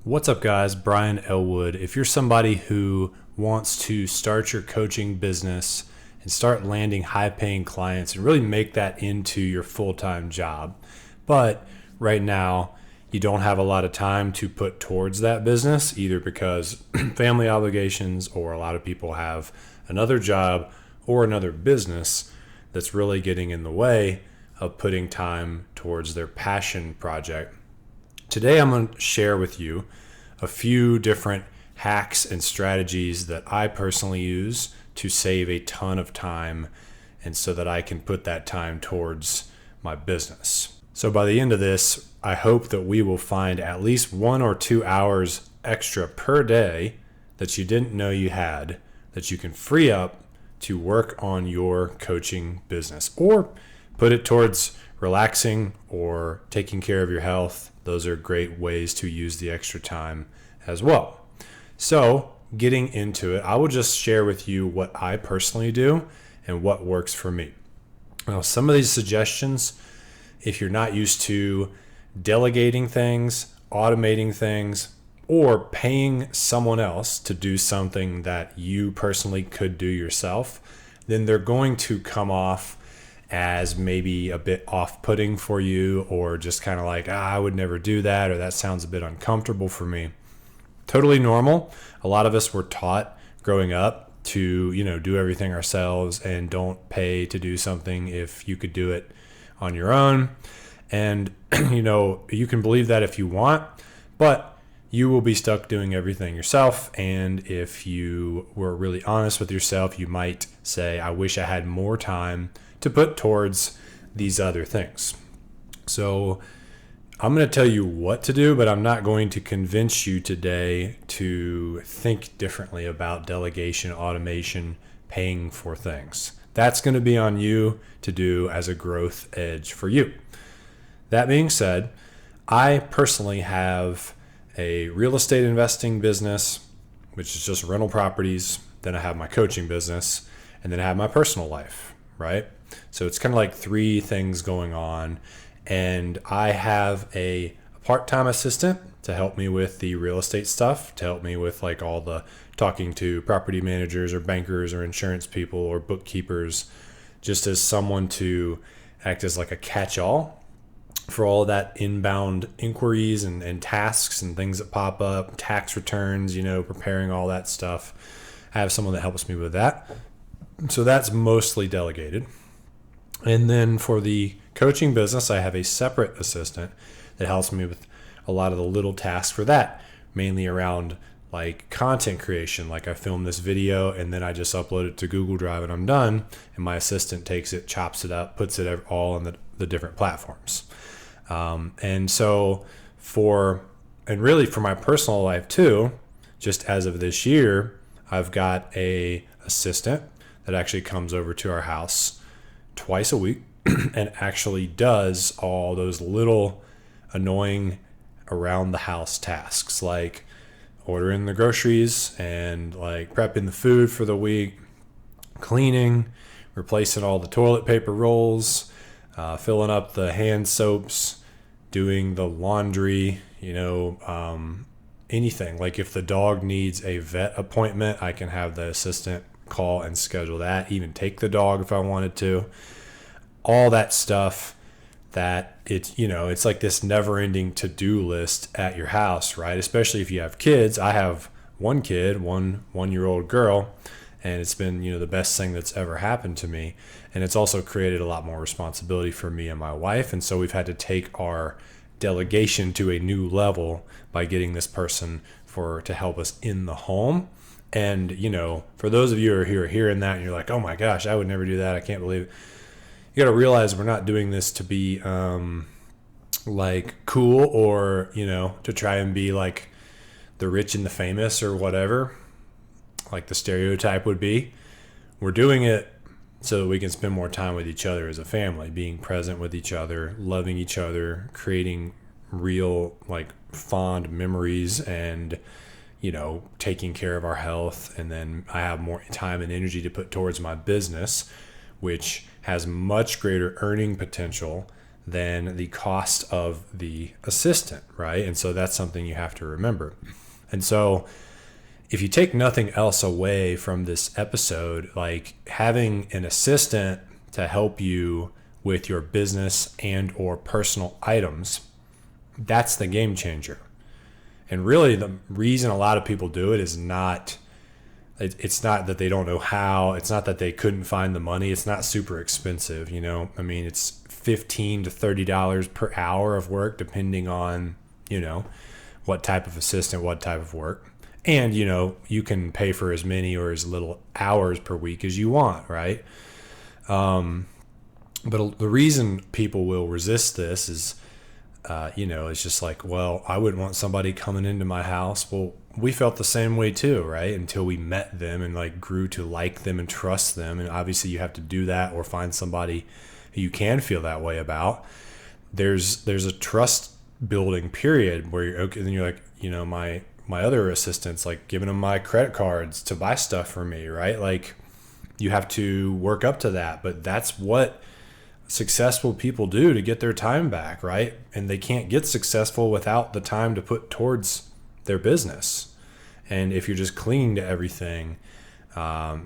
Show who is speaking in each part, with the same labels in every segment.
Speaker 1: What's up, guys? Brian Elwood. If you're somebody who wants to start your coaching business and start landing high-paying clients and really make that into your full-time job, but right now you don't have a lot of time to put towards that business, either because family obligations or a lot of people have another job or another business that's really getting in the way of putting time towards their passion project. Today, I'm going to share with you a few different hacks and strategies that I personally use to save a ton of time and so that I can put that time towards my business. So by the end of this, I hope that we will find at least 1 or 2 hours extra per day that you didn't know you had, that you can free up to work on your coaching business or put it towards relaxing or taking care of your health. Those are great ways to use the extra time as well. So getting into it, I will just share with you what I personally do and what works for me. Now, some of these suggestions, if you're not used to delegating things, automating things, or paying someone else to do something that you personally could do yourself, then they're going to come off as maybe a bit off-putting for you, or just kind of like, I would never do that, or that sounds a bit uncomfortable for me. Totally normal. A lot of us were taught growing up to, do everything ourselves and don't pay to do something if you could do it on your own. And, you can believe that if you want, but you will be stuck doing everything yourself. And if you were really honest with yourself, you might say, I wish I had more time to put towards these other things. So I'm going to tell you what to do, but I'm not going to convince you today to think differently about delegation, automation, paying for things. That's going to be on you to do as a growth edge for you. That being said, I personally have a real estate investing business, which is just rental properties. Then I have my coaching business, and then I have my personal life, right? So it's kind of like 3 things going on. And I have a part-time assistant to help me with the real estate stuff, to help me with like all the talking to property managers or bankers or insurance people or bookkeepers, just as someone to act as like a catch-all for all that inbound inquiries and tasks and things that pop up, tax returns, preparing all that stuff. I have someone that helps me with that. So that's mostly delegated. And then for the coaching business, I have a separate assistant that helps me with a lot of the little tasks for that, mainly around like content creation. Like I film this video and then I just upload it to Google Drive and I'm done. And my assistant takes it, chops it up, puts it all on the different platforms. And really for my personal life too, just as of this year, I've got a assistant that actually comes over to our house twice a week and actually does all those little annoying around the house tasks, like ordering the groceries and like prepping the food for the week, cleaning, replacing all the toilet paper rolls, filling up the hand soaps, doing the laundry, anything. Like if the dog needs a vet appointment, I can have the assistant call and schedule that, even take the dog if I wanted to. All that stuff that it's like this never-ending to-do list at your house, right? Especially if you have kids. I have one kid, one-year-old girl, and it's been, the best thing that's ever happened to me. And it's also created a lot more responsibility for me and my wife. And so we've had to take our delegation to a new level by getting this person to help us in the home. And, for those of you who are hearing that and you're like, oh my gosh, I would never do that, I can't believe it. You got to realize we're not doing this to be like cool or, to try and be like the rich and the famous or whatever, like the stereotype would be. We're doing it so that we can spend more time with each other as a family, being present with each other, loving each other, creating real like fond memories and, taking care of our health. And then I have more time and energy to put towards my business, which has much greater earning potential than the cost of the assistant, right? And so that's something you have to remember. And so if you take nothing else away from this episode, like having an assistant to help you with your business and or personal items, that's the game changer. And really the reason a lot of people do it is it's not that they don't know how, it's not that they couldn't find the money, it's not super expensive, you know. I mean, it's $15 to $30 per hour of work, depending on, you know, what type of assistant, what type of work. And, you know, you can pay for as many or as little hours per week as you want, right? But the reason people will resist this is, you know, it's just like, well, I wouldn't want somebody coming into my house. Well, we felt the same way too, right? Until we met them and like grew to like them and trust them. And obviously you have to do that or find somebody who you can feel that way about. There's a trust building period where you're okay. Then you're like, you know, my other assistants, like giving them my credit cards to buy stuff for me, right? Like you have to work up to that, but that's what successful people do to get their time back, right? And they can't get successful without the time to put towards their business. And if you're just clinging to everything,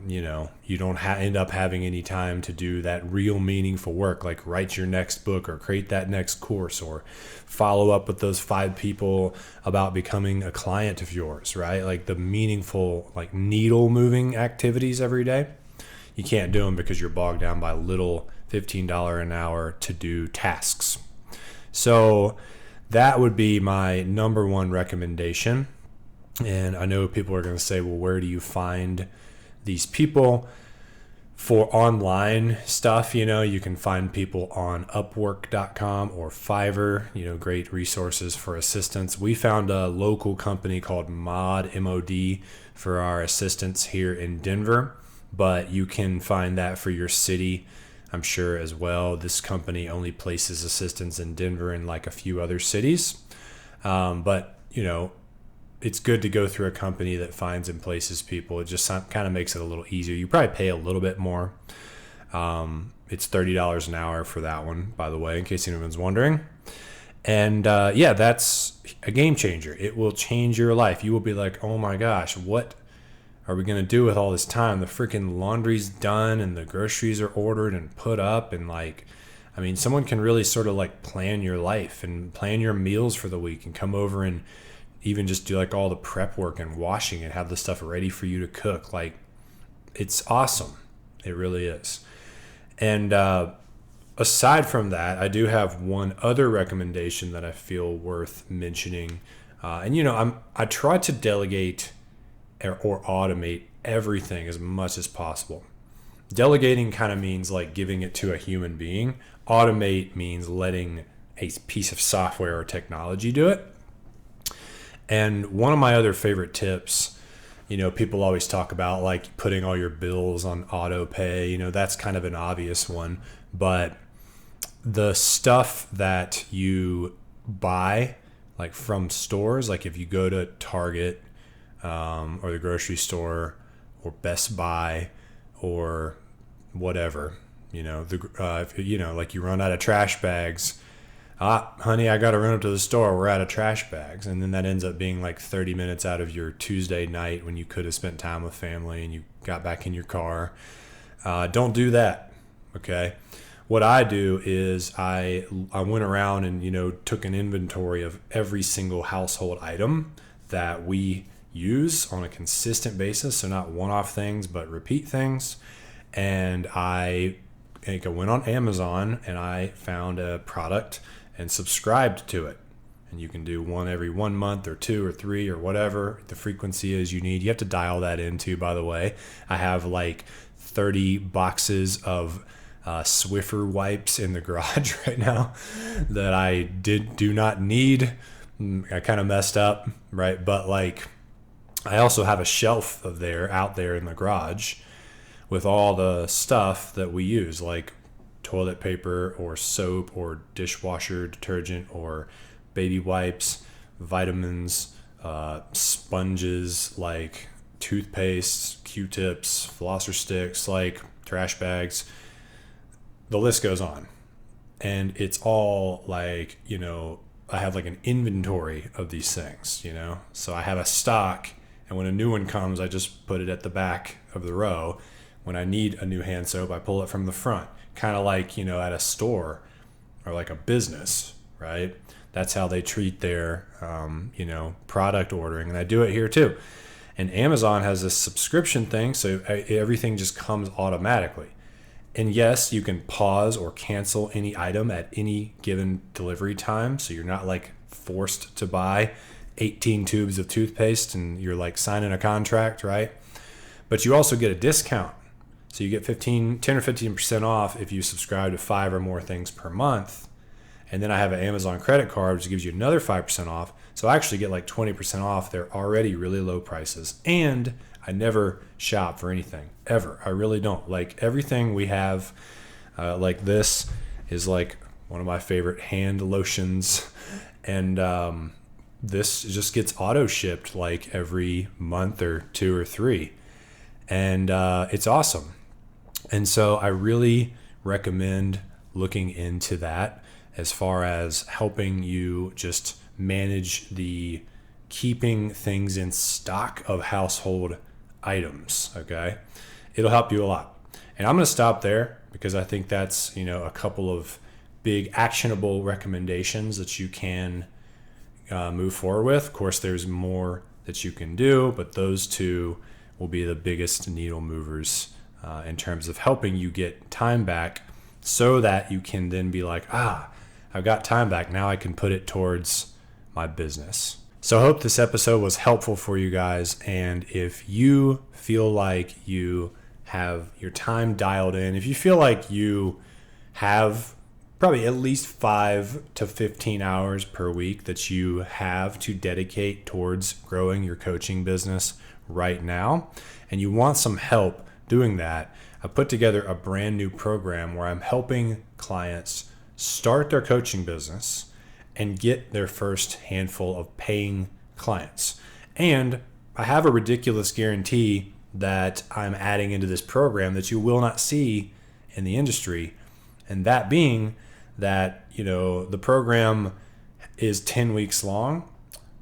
Speaker 1: you know, you don't end up having any time to do that real meaningful work, like write your next book or create that next course or follow up with those 5 people about becoming a client of yours, right? Like the meaningful, like needle moving activities every day. You can't do them because you're bogged down by little $15 an hour to do tasks. So that would be my number one recommendation. And I know people are going to say, well, where do you find these people? For online stuff, you know, you can find people on Upwork.com or Fiverr, you know, great resources for assistants. We found a local company called Mod, M-O-D, for our assistants here in Denver, but you can find that for your city, I'm sure, as well. This company only places assistants in Denver and like a few other cities. But, you know, it's good to go through a company that finds and places people. It just kind of makes it a little easier. You probably pay a little bit more. It's $30 an hour for that one, by the way, in case anyone's wondering. And yeah, that's a game changer. It will change your life. You will be like, oh my gosh, what are we going to do with all this time? The freaking laundry's done and the groceries are ordered and put up. And like, I mean, someone can really sort of like plan your life and plan your meals for the week and come over and even just do like all the prep work and washing and have the stuff ready for you to cook. Like, it's awesome. It really is. And aside from that, I do have one other recommendation that I feel worth mentioning. And, you know, I try to delegate or automate everything as much as possible. Delegating kind of means like giving it to a human being. Automate means letting a piece of software or technology do it. And one of my other favorite tips, you know, people always talk about like putting all your bills on auto pay. You know, that's kind of an obvious one. But the stuff that you buy, like from stores, like if you go to Target or the grocery store or Best Buy or whatever, you know, if, you know, like you run out of trash bags. Honey, I got to run up to the store. We're out of trash bags. And then that ends up being like 30 minutes out of your Tuesday night when you could have spent time with family and you got back in your car. Don't do that. Okay. What I do is I went around and, you know, took an inventory of every single household item that we use on a consistent basis. So not one-off things, but repeat things. And I went on Amazon and I found a product and subscribed to it. And you can do one every 1 month or 2 or 3 or whatever the frequency is you need. You have to dial that into, by the way. I have like 30 boxes of Swiffer wipes in the garage right now that I do not need. I kind of messed up, right? But like, I also have a shelf out there in the garage with all the stuff that we use, like toilet paper or soap or dishwasher detergent or baby wipes, vitamins, sponges, like toothpaste, Q-tips, flosser sticks, like trash bags. The list goes on. and it's all like, I have like an inventory of these things, so I have a stock, and when a new one comes, I just put it at the back of the row. When I need a new hand soap, I pull it from the front, kind of like, at a store or like a business, right? That's how they treat their, product ordering. And I do it here too. And Amazon has this subscription thing, so everything just comes automatically. And yes, you can pause or cancel any item at any given delivery time. So you're not like forced to buy 18 tubes of toothpaste and you're like signing a contract, right? But you also get a discount. So you get 10 or 15% off if you subscribe to 5 or more things per month. And then I have an Amazon credit card, which gives you another 5% off. So I actually get like 20% off. They're already really low prices. And I never shop for anything, ever. I really don't. Like everything we have, like this is like one of my favorite hand lotions. And this just gets auto shipped like every month or 2 or 3. And it's awesome. And so I really recommend looking into that as far as helping you just manage the keeping things in stock of household items, okay? It'll help you a lot. And I'm going to stop there because I think that's, a couple of big actionable recommendations that you can move forward with. Of course, there's more that you can do, but those two will be the biggest needle movers in terms of helping you get time back so that you can then be like, I've got time back. Now I can put it towards my business. So I hope this episode was helpful for you guys. And if you feel like you have your time dialed in, if you feel like you have probably at least 5 to 15 hours per week that you have to dedicate towards growing your coaching business right now, and you want some help doing that, I put together a brand new program where I'm helping clients start their coaching business and get their first handful of paying clients. And I have a ridiculous guarantee that I'm adding into this program that you will not see in the industry. And that being that, the program is 10 weeks long,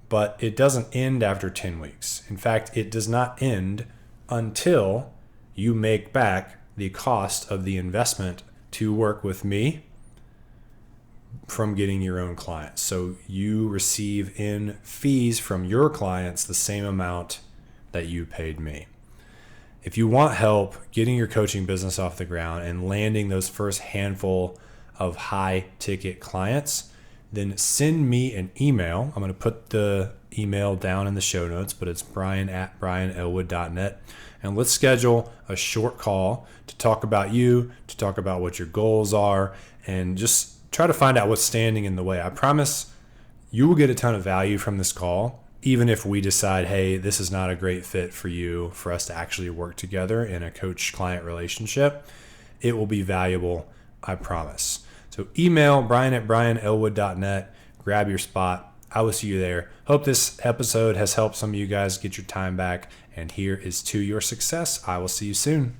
Speaker 1: but it doesn't end after 10 weeks. In fact, it does not end until you make back the cost of the investment to work with me from getting your own clients. So you receive in fees from your clients the same amount that you paid me. If you want help getting your coaching business off the ground and landing those first handful of high ticket clients, then send me an email. I'm going to put the email down in the show notes, but it's brian@brianelwood.net. And let's schedule a short call to talk about you, to talk about what your goals are, and just try to find out what's standing in the way. I promise you will get a ton of value from this call, even if we decide, hey, this is not a great fit for you, for us to actually work together in a coach-client relationship. It will be valuable, I promise. So email brian@brianelwood.net, grab your spot. I will see you there. Hope this episode has helped some of you guys get your time back, and here is to your success. I will see you soon.